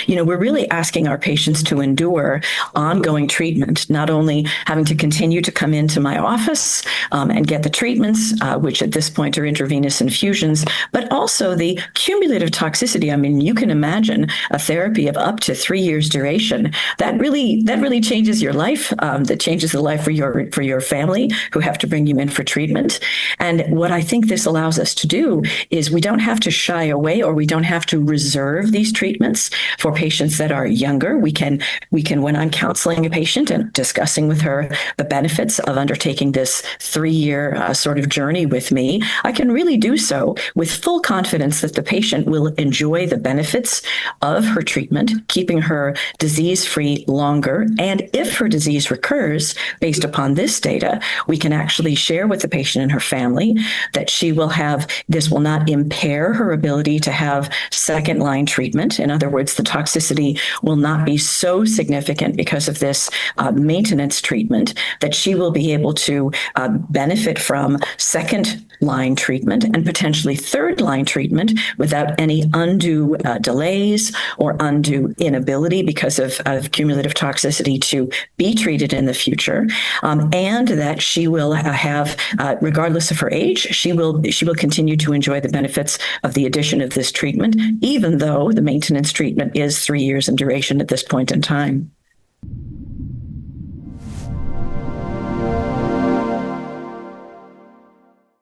we're really asking our patients to endure ongoing treatment, not only having to continue to come into my office and get the treatments, which at this point are intravenous infusions, but also the cumulative toxicity. I mean, you can imagine a therapy of up to 3 years duration. That really changes your life. That changes the life for your family who have to bring you in for treatment. And what I think this allows us to do is we don't have to shy away, or we don't have to reserve these treatments for patients that are younger. We can, when I'm counseling a patient and discussing with her the benefits of undertaking this 3-year sort of journey with me, I can really do so with full confidence that the patient will enjoy the benefits of her treatment, keeping her disease-free longer. And if her disease recurs, based upon this data, we can actually share with the patient and her family that this will not impair her ability to have second-line treatment. In other words, the toxicity will not be so significant because of this maintenance treatment that she will be able to benefit from second-line treatment and potentially third-line treatment without any undue delays or undue inability because of cumulative toxicity to be treated in the future, and that she will have, regardless of her age, she will continue to enjoy the benefits of the addition of this treatment, even though the maintenance treatment is 3 years in duration at this point in time.